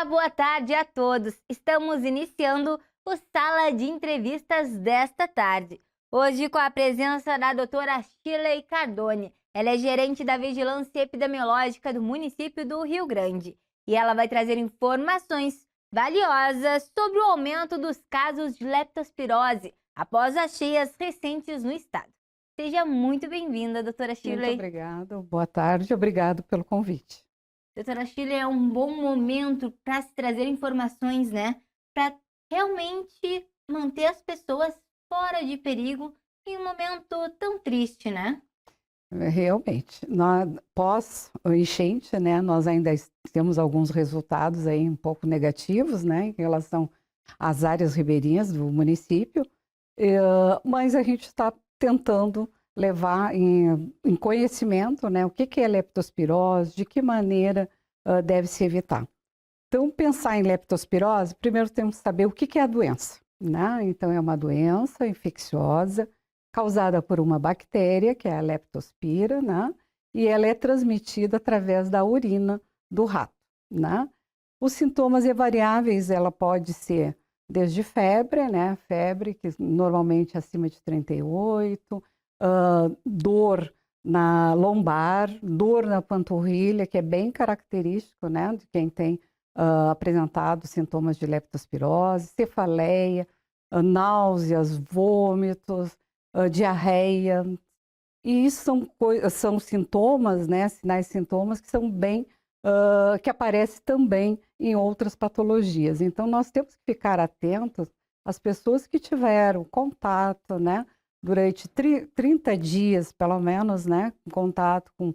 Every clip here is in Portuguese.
boa tarde a todos. Estamos iniciando o Sala de Entrevistas desta tarde. Hoje com a presença da doutora Shirley Cardone. Ela é gerente da Vigilância Epidemiológica do município do Rio Grande. E ela vai trazer informações valiosas sobre o aumento dos casos de leptospirose após as cheias recentes no estado. Seja muito bem-vinda, doutora Shirley. Muito obrigada, boa tarde, obrigado pelo convite. Doutora Shirley, é um bom momento para se trazer informações, né? Para realmente manter as pessoas fora de perigo em um momento tão triste, né? Realmente, pós o enchente, né, nós ainda temos alguns resultados aí um pouco negativos, né, em relação às áreas ribeirinhas do município, mas a gente está tentando levar em conhecimento, né, o que é leptospirose, de que maneira deve se evitar. Então, pensar em leptospirose, primeiro temos que saber o que é a doença, né? Então, é uma doença infecciosa causada por uma bactéria, que é a leptospira, né? E ela é transmitida através da urina do rato, né? Os sintomas variáveis, ela pode ser desde febre, né? Febre, que normalmente é acima de 38, dor na lombar, dor na panturrilha, que é bem característico, né? De quem tem apresentado sintomas de leptospirose, cefaleia, náuseas, vômitos, diarreia. E isso são sintomas, né? Sinais e sintomas que são bem que aparecem também em outras patologias. Então, nós temos que ficar atentos às pessoas que tiveram contato, né, durante 30 dias, pelo menos, né, em contato com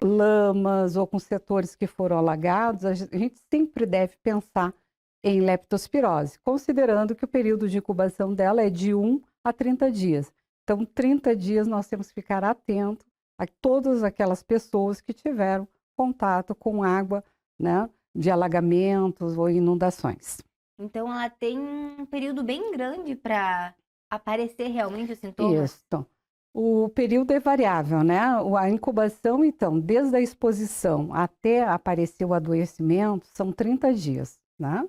lamas ou com setores que foram alagados. A gente sempre deve pensar em leptospirose, considerando que o período de incubação dela é de 1 a 30 dias. Então, 30 dias nós temos que ficar atentos a todas aquelas pessoas que tiveram contato com água, né, de alagamentos ou inundações. Então, ela tem um período bem grande para aparecer realmente os sintomas? Isso. O período é variável, né? A incubação, então, desde a exposição até aparecer o adoecimento, são 30 dias, né?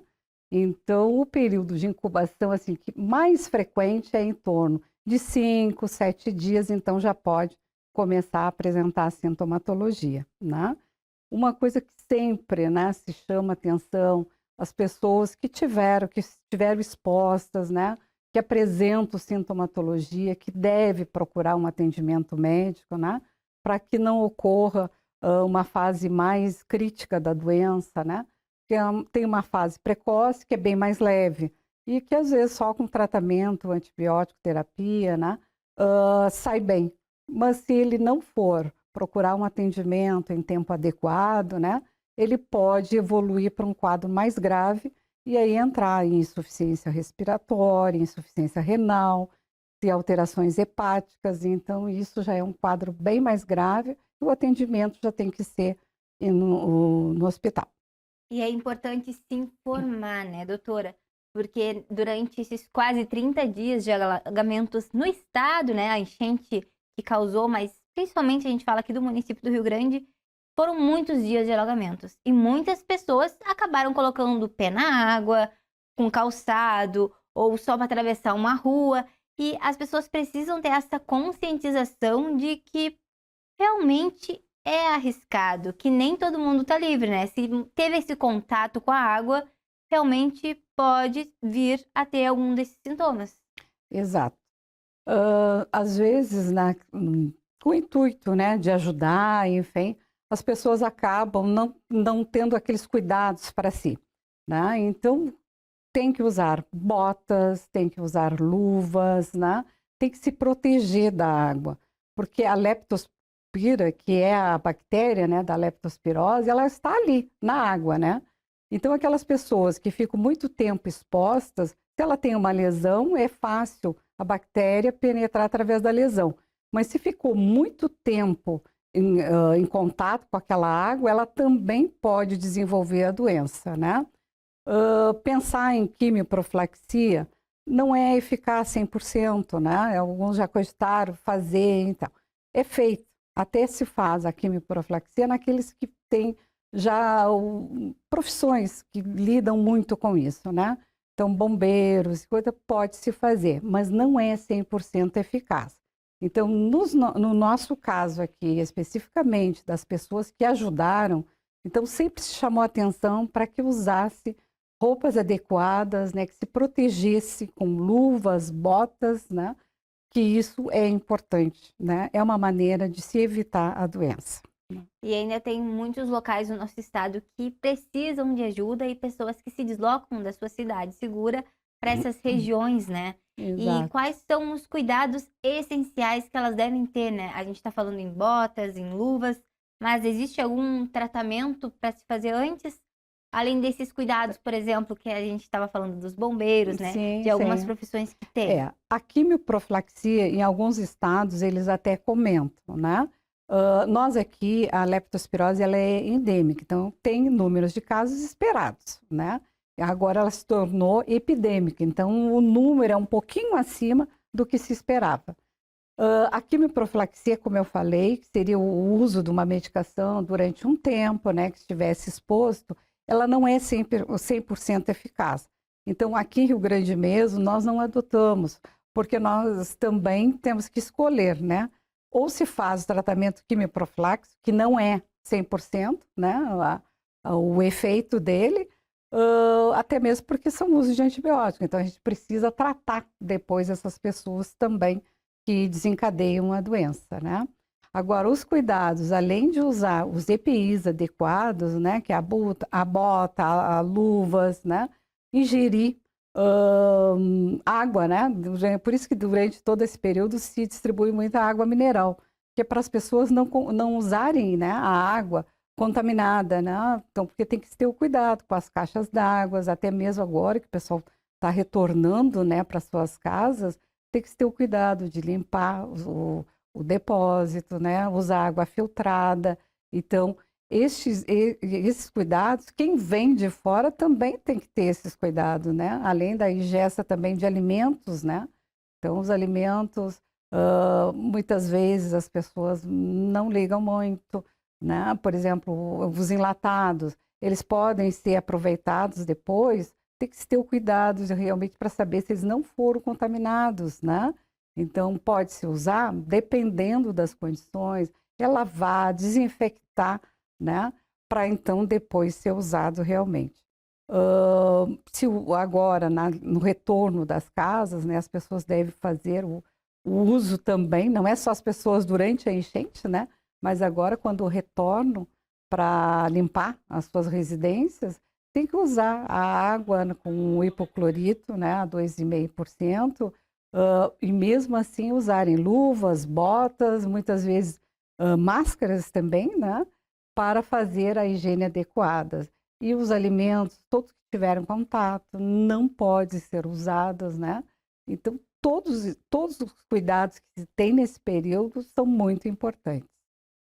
Então, o período de incubação, assim, que mais frequente é em torno de 5, 7 dias, então já pode começar a apresentar a sintomatologia, né? Uma coisa que sempre, né, se chama atenção, as pessoas que estiveram expostas, né, que apresentam sintomatologia, que deve procurar um atendimento médico, né, para que não ocorra uma fase mais crítica da doença, né, que tem uma fase precoce que é bem mais leve e que às vezes só com tratamento, antibiótico, terapia, né, sai bem. Mas se ele não for procurar um atendimento em tempo adequado, né, ele pode evoluir para um quadro mais grave e aí entrar em insuficiência respiratória, insuficiência renal, ter alterações hepáticas. Então, isso já é um quadro bem mais grave e o atendimento já tem que ser no hospital. E é importante se informar, né, doutora? Porque durante esses quase 30 dias de alagamentos no estado, né, a enchente que causou, mas principalmente a gente fala aqui do município do Rio Grande, foram muitos dias de alagamentos. E muitas pessoas acabaram colocando o pé na água, com calçado, ou só para atravessar uma rua. E as pessoas precisam ter essa conscientização de que realmente é arriscado, que nem todo mundo está livre, né? Se teve esse contato com a água, realmente pode vir a ter algum desses sintomas. Exato. Às vezes, né, com o intuito, né, de ajudar, enfim, as pessoas acabam não tendo aqueles cuidados para si, né? Então, tem que usar botas, tem que usar luvas, né? Tem que se proteger da água, porque a leptospira, que é a bactéria, né, da leptospirose, ela está ali, na água, né? Então, aquelas pessoas que ficam muito tempo expostas, se ela tem uma lesão, é fácil a bactéria penetrar através da lesão. Mas se ficou muito tempo em contato com aquela água, ela também pode desenvolver a doença, né? Pensar em quimioprofilaxia não é eficaz 100%, né? Alguns já cogitaram fazer, então. É feito, até se faz a quimioprofilaxia naqueles que têm já profissões que lidam muito com isso, né? Então, bombeiros, coisa pode se fazer, mas não é 100% eficaz. Então, no nosso caso aqui, especificamente das pessoas que ajudaram, então sempre se chamou a atenção para que usasse roupas adequadas, né, que se protegesse com luvas, botas, né, que isso é importante, né, é uma maneira de se evitar a doença. E ainda tem muitos locais no nosso estado que precisam de ajuda e pessoas que se deslocam da sua cidade segura para essas regiões, né? E Exato. quais são os cuidados essenciais que elas devem ter, né? A gente está falando em botas, em luvas, mas existe algum tratamento para se fazer antes? Além desses cuidados, por exemplo, que a gente estava falando dos bombeiros, né? Sim, De algumas sim. profissões que tem. A quimioprofilaxia, em alguns estados, eles até comentam, né? Nós aqui, a leptospirose, ela é endêmica, então tem números de casos esperados, né? Agora ela se tornou epidêmica, então o número é um pouquinho acima do que se esperava. A quimioprofilaxia, como eu falei, que seria o uso de uma medicação durante um tempo, né, que estivesse exposto, ela não é 100% eficaz. Então, aqui em Rio Grande mesmo, nós não adotamos, porque nós também temos que escolher, né? Ou se faz o tratamento quimioprofiláxico, que não é 100%, né, o efeito dele, até mesmo porque são uso de antibiótico. Então, a gente precisa tratar depois essas pessoas também que desencadeiam a doença, né? Agora, os cuidados, além de usar os EPIs adequados, né, que é a bota, a luvas, né, ingerir água, né? Por isso que durante todo esse período se distribui muita água mineral, que é para as pessoas não usarem, né, a água contaminada, né? Então, porque tem que ter o cuidado com as caixas d'água, até mesmo agora que o pessoal está retornando, né, para suas casas, tem que ter o cuidado de limpar o depósito, né? Usar água filtrada. Então, esses cuidados, quem vem de fora também tem que ter esses cuidados, né? Além da ingesta também de alimentos, né? Então, os alimentos, muitas vezes as pessoas não ligam muito, né? Por exemplo, os enlatados, eles podem ser aproveitados depois, tem que ter o cuidado realmente para saber se eles não foram contaminados, né? Então, pode-se usar, dependendo das condições, é lavar, desinfectar, né? Para então depois ser usado realmente. Se agora, no retorno das casas, né, as pessoas devem fazer o uso também, não é só as pessoas durante a enchente, né? Mas agora, quando retornam para limpar as suas residências, tem que usar a água com hipoclorito, né, a 2,5%, e mesmo assim usarem luvas, botas, muitas vezes máscaras também, né, para fazer a higiene adequada. E os alimentos, todos que tiveram contato, não podem ser usados, né? Então, todos os cuidados que se tem nesse período são muito importantes.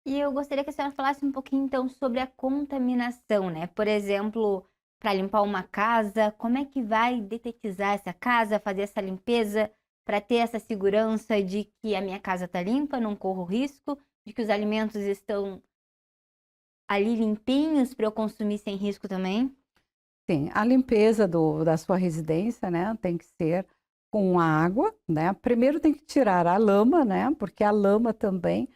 E eu gostaria que a senhora falasse um pouquinho, então, sobre a contaminação, né? Por exemplo, para limpar uma casa, como é que vai detetizar essa casa, fazer essa limpeza, para ter essa segurança de que a minha casa está limpa, não corro risco, de que os alimentos estão ali limpinhos para eu consumir sem risco também? Sim, a limpeza da sua residência, né, tem que ser com água, né? Primeiro tem que tirar a lama, né? Porque a lama também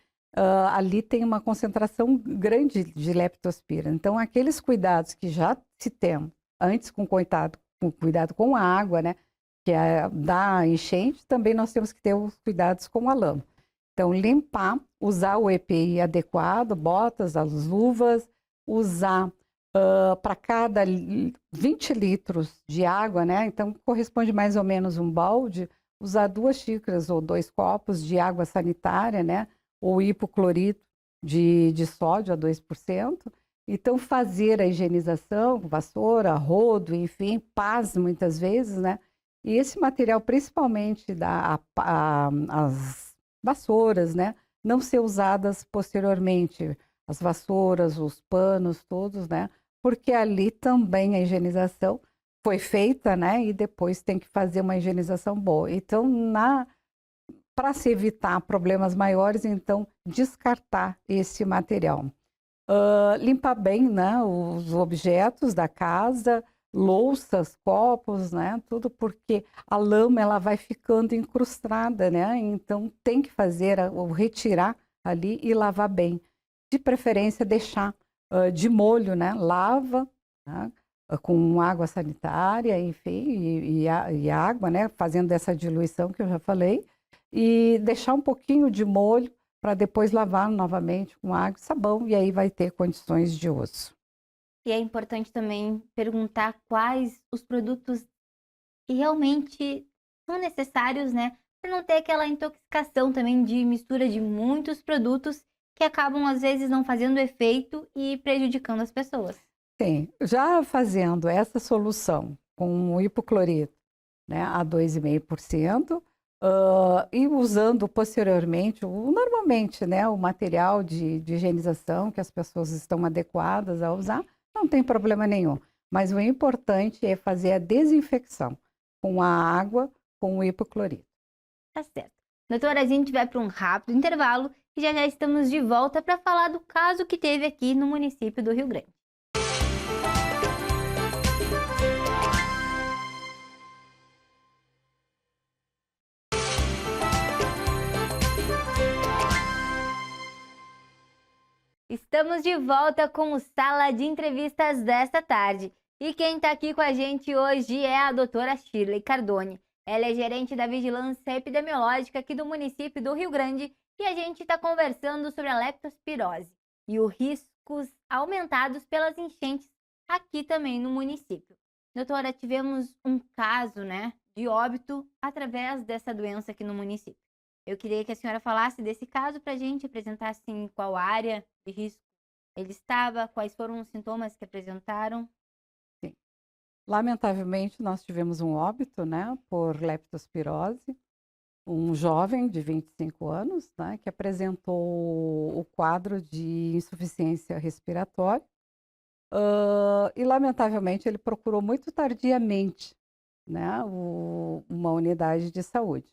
ali tem uma concentração grande de leptospira. Então, aqueles cuidados que já se tem antes com cuidado com a água, né? Que é da enchente, também nós temos que ter os cuidados com a lama. Então, limpar, usar o EPI adequado, botas, as luvas, usar para cada 20 litros de água, né? Então, corresponde mais ou menos um balde, usar 2 xícaras ou 2 copos de água sanitária, né? Ou hipoclorito de sódio a 2%. Então, fazer a higienização, vassoura, rodo, enfim, pás muitas vezes, né? E esse material, principalmente as vassouras, né? Não ser usadas posteriormente. As vassouras, os panos, todos, né? Porque ali também a higienização foi feita, né? E depois tem que fazer uma higienização boa. Então, para se evitar problemas maiores, então, descartar esse material. Limpar bem, né, os objetos da casa, louças, copos, né, tudo porque a lama ela vai ficando incrustada, né, então tem que fazer, ou retirar ali e lavar bem. De preferência deixar de molho, né, lava, né, com água sanitária, enfim, e água, né, fazendo essa diluição que eu já falei, e deixar um pouquinho de molho para depois lavar novamente com água e sabão, e aí vai ter condições de uso. E é importante também perguntar quais os produtos que realmente são necessários, né, para não ter aquela intoxicação também de mistura de muitos produtos que acabam, às vezes, não fazendo efeito e prejudicando as pessoas. Sim, já fazendo essa solução com o hipoclorito, né, a 2,5%, e usando posteriormente, normalmente, né, o material de higienização que as pessoas estão adequadas a usar, não tem problema nenhum. Mas o importante é fazer a desinfecção com a água, com o hipoclorito. Tá certo. Doutora, a gente vai para um rápido intervalo e já já estamos de volta para falar do caso que teve aqui no município do Rio Grande. Estamos de volta com o Sala de Entrevistas desta tarde. E quem está aqui com a gente hoje é a doutora Shirley Cardone. Ela é gerente da Vigilância Epidemiológica aqui do município do Rio Grande e a gente está conversando sobre a leptospirose e os riscos aumentados pelas enchentes aqui também no município. Doutora, tivemos um caso, né, de óbito através dessa doença aqui no município. Eu queria que a senhora falasse desse caso para a gente, apresentasse em qual área de risco ele estava, quais foram os sintomas que apresentaram. Sim. Lamentavelmente, nós tivemos um óbito, né, por leptospirose, um jovem de 25 anos, né, que apresentou o quadro de insuficiência respiratória, e lamentavelmente ele procurou muito tardiamente, né, uma unidade de saúde.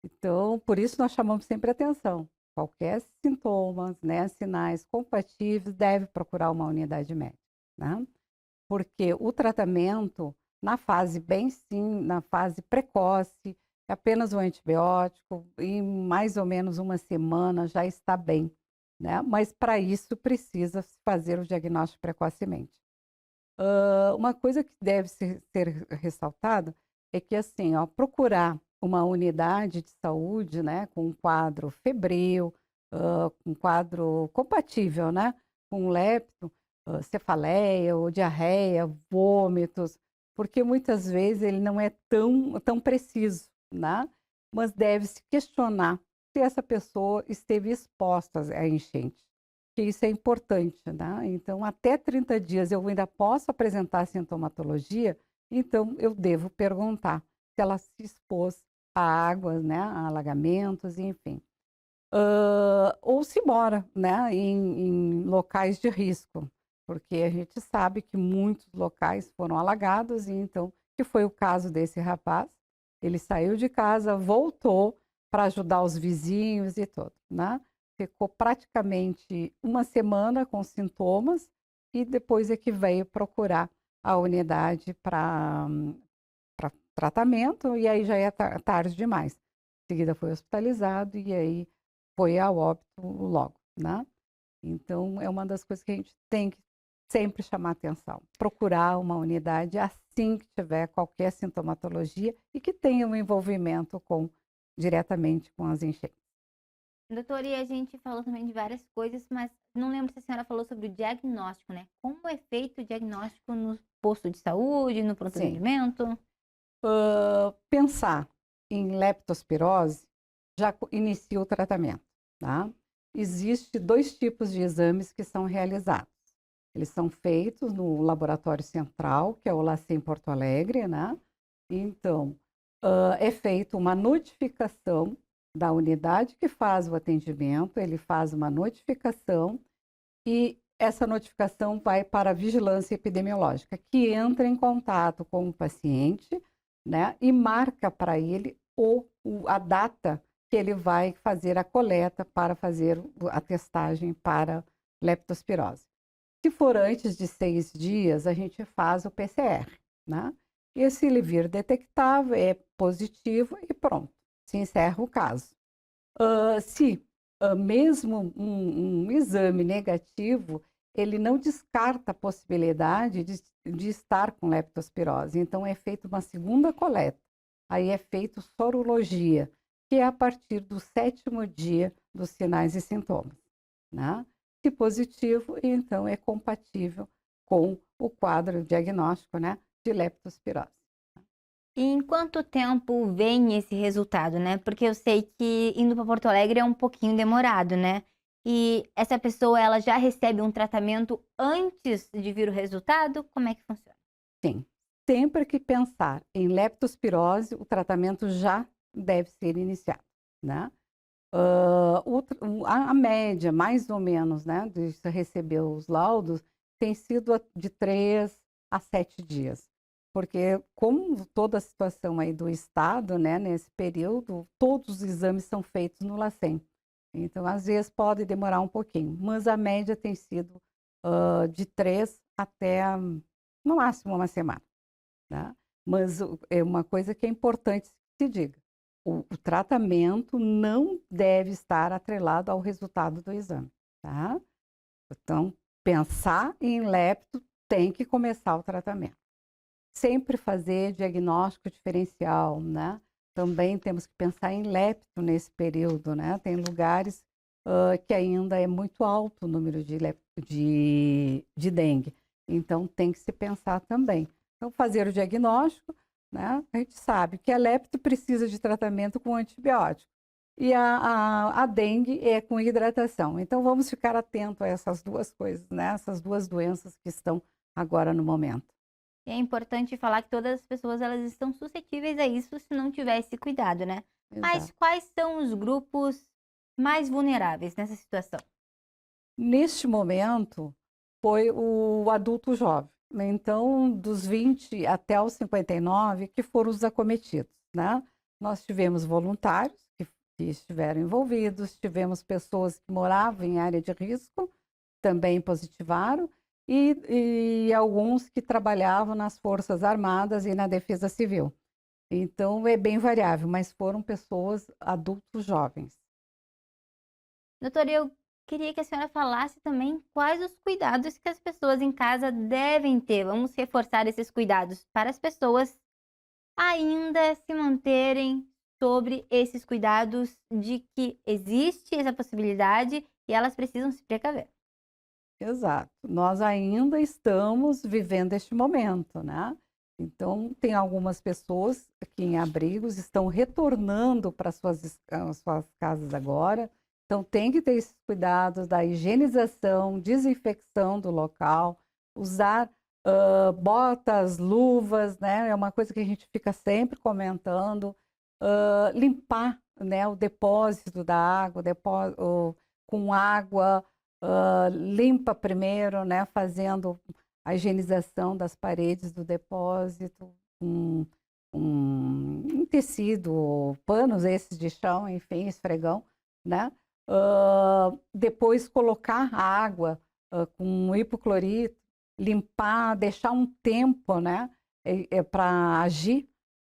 Então, por isso nós chamamos sempre atenção. Qualquer sintomas, né, sinais compatíveis, deve procurar uma unidade médica, né? Porque o tratamento, na fase bem sim, na fase precoce, é apenas um antibiótico, em mais ou menos uma semana já está bem, né? Mas para isso precisa fazer o diagnóstico precocemente. Uma coisa que deve ser ressaltada é que, assim, ó, procurar uma unidade de saúde, né, com um quadro febril, com um quadro compatível, né, com lepto, cefaleia ou diarreia, vômitos, porque muitas vezes ele não é tão preciso, né, mas deve-se questionar se essa pessoa esteve exposta à enchente, que isso é importante, né? Então, até 30 dias eu ainda posso apresentar sintomatologia, então eu devo perguntar se ela se expôs a águas, né, a alagamentos, enfim. Ou se mora, né, em locais de risco, porque a gente sabe que muitos locais foram alagados, e então, que foi o caso desse rapaz, ele saiu de casa, voltou para ajudar os vizinhos e tudo, né? Ficou praticamente uma semana com sintomas e depois é que veio procurar a unidade para tratamento, e aí já é tarde demais. Em seguida foi hospitalizado e aí foi a óbito logo, né? Então é uma das coisas que a gente tem que sempre chamar atenção. Procurar uma unidade assim que tiver qualquer sintomatologia e que tenha um envolvimento diretamente com as enchentes. Doutora, e a gente falou também de várias coisas, mas não lembro se a senhora falou sobre o diagnóstico, né? Como é feito o diagnóstico no posto de saúde, no pronto Sim. atendimento? Pensar em leptospirose já inicia o tratamento, tá? Existe 2 tipos de exames que são realizados. Eles são feitos no laboratório central, que é o LACEN Porto Alegre, né? Então, é feita uma notificação da unidade que faz o atendimento, ele faz uma notificação e essa notificação vai para a vigilância epidemiológica, que entra em contato com o paciente, né, e marca para ele a data que ele vai fazer a coleta para fazer a testagem para leptospirose. Se for antes de 6 dias, a gente faz o PCR, né? E se ele vir detectável, é positivo e pronto, se encerra o caso. Se mesmo um exame negativo, ele não descarta a possibilidade de estar com leptospirose. Então, é feita uma segunda coleta. Aí é feito sorologia, que é a partir do 7º dia dos sinais e sintomas, né? Se positivo, então é compatível com o quadro diagnóstico, né, de leptospirose. E em quanto tempo vem esse resultado, né? Porque eu sei que indo para Porto Alegre é um pouquinho demorado, né? E essa pessoa, ela já recebe um tratamento antes de vir o resultado? Como é que funciona? Sim, sempre que pensar em leptospirose, o tratamento já deve ser iniciado, né? A média, mais ou menos, né, de se receber os laudos, tem sido de 3 a 7 dias. Porque, como toda a situação aí do estado, né, nesse período, todos os exames são feitos no LACEN. Então, às vezes, pode demorar um pouquinho, mas a média tem sido de 3 até, no máximo, uma semana, né? Mas é uma coisa que é importante que se diga. O tratamento não deve estar atrelado ao resultado do exame, tá? Então, pensar em lepto, tem que começar o tratamento. Sempre fazer diagnóstico diferencial, né? Também temos que pensar em lepto nesse período, né? Tem lugares que ainda é muito alto o número de dengue. Então, tem que se pensar também. Então, fazer o diagnóstico, né? A gente sabe que a lepto precisa de tratamento com antibiótico. E a dengue é com hidratação. Então, vamos ficar atento a essas duas coisas, né? Essas duas doenças que estão agora no momento. E é importante falar que todas as pessoas, elas estão suscetíveis a isso se não tiver esse cuidado, né? Mas Exato. quais são os grupos mais vulneráveis nessa situação? Neste momento, foi o adulto jovem. Então, dos 20 até os 59, que foram os acometidos, né? Nós tivemos voluntários que estiveram envolvidos, tivemos pessoas que moravam em área de risco, também positivaram, e alguns que trabalhavam nas Forças Armadas e na Defesa Civil. Então, é bem variável, mas foram pessoas adultos jovens. Doutora, eu queria que a senhora falasse também quais os cuidados que as pessoas em casa devem ter. Vamos reforçar esses cuidados para as pessoas ainda se manterem sobre esses cuidados de que existe essa possibilidade e elas precisam se precaver. Exato. Nós ainda estamos vivendo este momento, né? Então, tem algumas pessoas que em abrigos estão retornando para suas casas agora. Então, tem que ter esses cuidados da higienização, desinfecção do local, usar botas, luvas, né? É uma coisa que a gente fica sempre comentando. Limpar, né, o depósito da água, com água limpa primeiro, né, fazendo a higienização das paredes do depósito, um tecido, panos esses de chão, enfim, esfregão, né? Depois colocar a água com hipoclorito, limpar, deixar um tempo, né, para agir.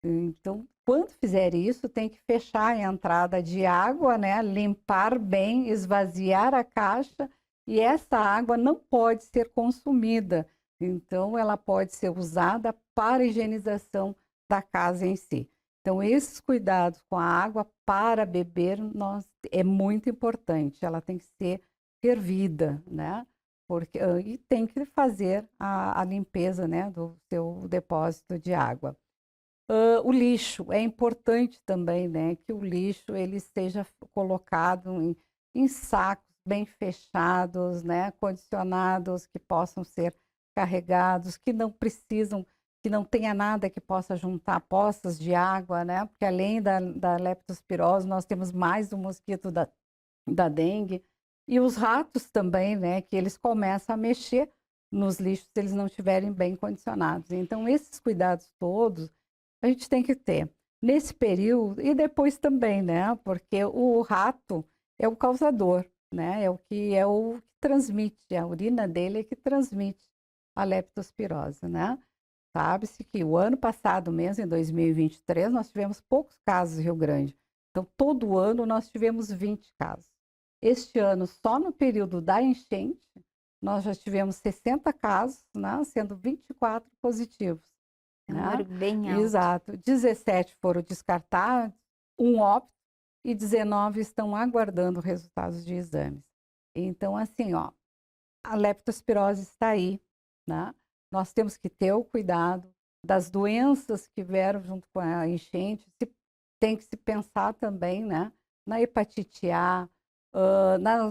Então, quando fizer isso, tem que fechar a entrada de água, né? Limpar bem, esvaziar a caixa, e essa água não pode ser consumida. Então, ela pode ser usada para a higienização da casa em si. Então, esses cuidados com a água para beber é muito importante. Ela tem que ser fervida, né? E tem que fazer a limpeza, né, do seu depósito de água. O lixo é importante também, né? Que o lixo ele seja colocado em sacos bem fechados, né? Condicionados, que possam ser carregados, que não precisam, que não tenha nada que possa juntar poças de água, né? Porque além da leptospirose, nós temos mais o mosquito da dengue. E os ratos também, né? Que eles começam a mexer nos lixos se eles não estiverem bem condicionados. Então, esses cuidados todos a gente tem que ter nesse período e depois também, né? Porque o rato é o causador. né? É o que transmite, a urina dele é que transmite a leptospirose, né? Sabe-se que o ano passado mesmo, em 2023, nós tivemos poucos casos em Rio Grande. Então, todo ano nós tivemos 20 casos. Este ano, só no período da enchente, nós já tivemos 60 casos, né? Sendo 24 positivos, É um né? número bem alto. Exato. 17 foram descartados, um óbito, e 19 estão aguardando resultados de exames. Então, assim, ó, a leptospirose está aí, né? Nós temos que ter o cuidado das doenças que vieram junto com a enchente. Tem que se pensar também, né, na hepatite A,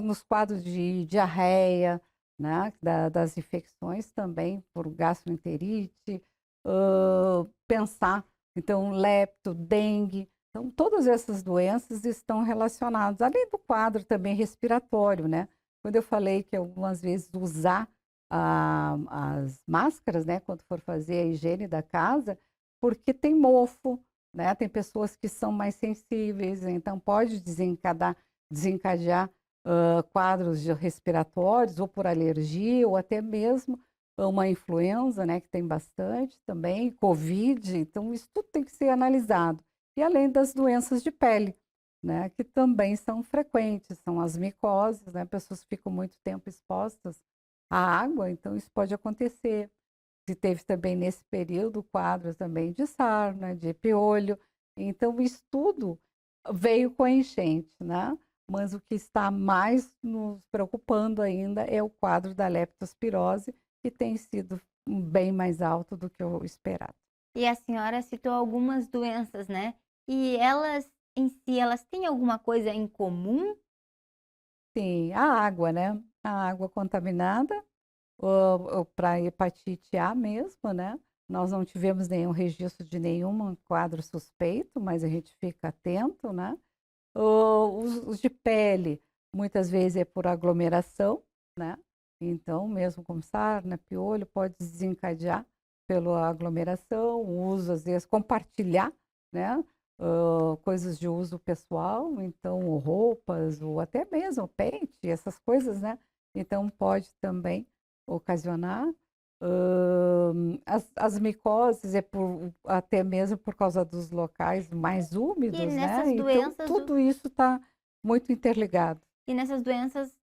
nos quadros de diarreia, né, das infecções também por gastroenterite, pensar, então, lepto, dengue. Então, todas essas doenças estão relacionadas, além do quadro também respiratório, né? Quando eu falei que algumas vezes usar as máscaras, né, quando for fazer a higiene da casa, porque tem mofo, né? Tem pessoas que são mais sensíveis, então pode desencadear quadros respiratórios, ou por alergia, ou até mesmo uma influenza, né, que tem bastante também, Covid, então isso tudo tem que ser analisado. E além das doenças de pele, né, que também são frequentes, são as micoses, né, pessoas ficam muito tempo expostas à água, então isso pode acontecer. Se teve também nesse período quadros também de sarna, de piolho, então isso tudo veio com a enchente, né? Mas o que está mais nos preocupando ainda é o quadro da leptospirose, que tem sido bem mais alto do que o esperado. E a senhora citou algumas doenças, né? E elas em si, elas têm alguma coisa em comum? Sim, a água, né? A água contaminada, para hepatite A mesmo, né? Nós não tivemos nenhum registro de nenhum quadro suspeito, mas a gente fica atento, né? Os de pele, muitas vezes é por aglomeração, né? Então, mesmo com sarna, piolho, pode desencadear pela aglomeração, o uso, às vezes, compartilhar, né? Coisas de uso pessoal, então, ou roupas, ou até mesmo pente, essas coisas, né? Então, pode também ocasionar. As micoses é até mesmo por causa dos locais mais E úmidos, né? nessas Então, doenças, tudo isso está muito interligado.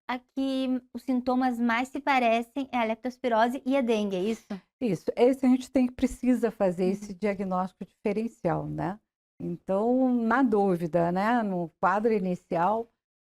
aqui os sintomas mais se parecem é a leptospirose e a dengue, é isso? Isso, esse a gente precisa fazer esse diagnóstico diferencial, né? Então, na dúvida, né? No quadro inicial,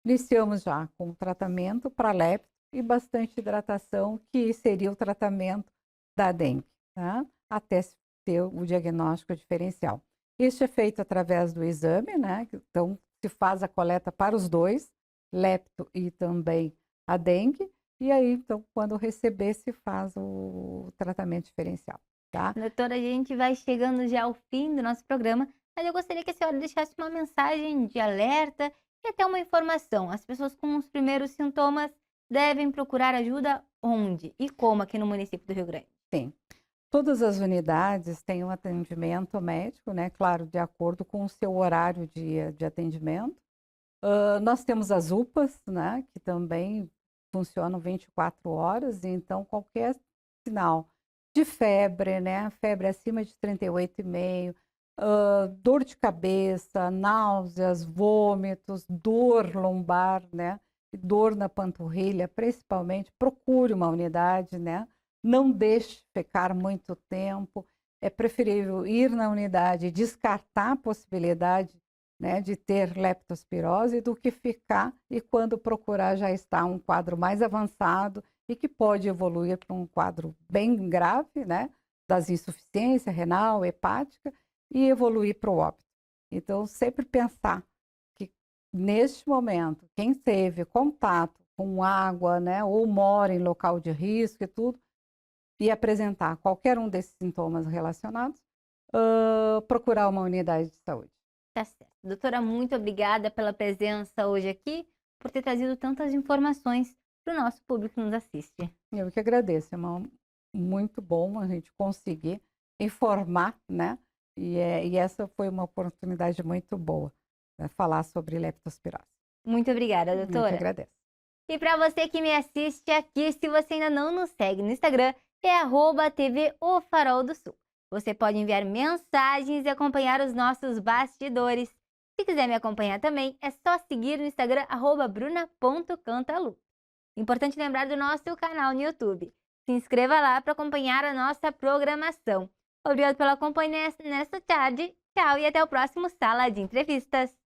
iniciamos já com o tratamento para lepto e bastante hidratação, que seria o tratamento da dengue, tá? Até se ter o diagnóstico diferencial. Isso é feito através do exame, né? Então, se faz a coleta para os dois, lepto e também a dengue, e aí, então, quando receber, se faz o tratamento diferencial, tá? Doutora, a gente vai chegando já ao fim do nosso programa, mas eu gostaria que a senhora deixasse uma mensagem de alerta e até uma informação. As pessoas com os primeiros sintomas devem procurar ajuda onde e como aqui no município do Rio Grande? Sim. Todas as unidades têm um atendimento médico, né? Claro, de acordo com o seu horário de atendimento. Nós temos as UPAs, né? Que também funcionam 24 horas, então qualquer sinal de febre, né? Febre acima de 38,5, dor de cabeça, náuseas, vômitos, dor lombar, né? Dor na panturrilha, principalmente, procure uma unidade, né? Não deixe ficar muito tempo. É preferível ir na unidade e descartar a possibilidade, né, de ter leptospirose do que ficar e quando procurar já está um quadro mais avançado e que pode evoluir para um quadro bem grave, né, das insuficiência renal, hepática e evoluir para o óbito. Então, sempre pensar que neste momento, quem teve contato com água, né, ou mora em local de risco e tudo, e apresentar qualquer um desses sintomas relacionados, procurar uma unidade de saúde. Tá certo. Doutora, muito obrigada pela presença hoje aqui, por ter trazido tantas informações para o nosso público que nos assiste. Eu que agradeço, é muito bom a gente conseguir informar, né? E essa foi uma oportunidade muito boa, né? Falar sobre leptospirose. Muito obrigada, Eu que doutora. agradeço. E para você que me assiste aqui, se você ainda não nos segue no Instagram, é @TV O Farol do Sul. Você pode enviar mensagens e acompanhar os nossos bastidores. Se quiser me acompanhar também, é só seguir no Instagram @bruna.cantalu. Importante lembrar do nosso canal no YouTube. Se inscreva lá para acompanhar a nossa programação. Obrigado pela companhia nesta tarde. Tchau e até o próximo Sala de Entrevistas.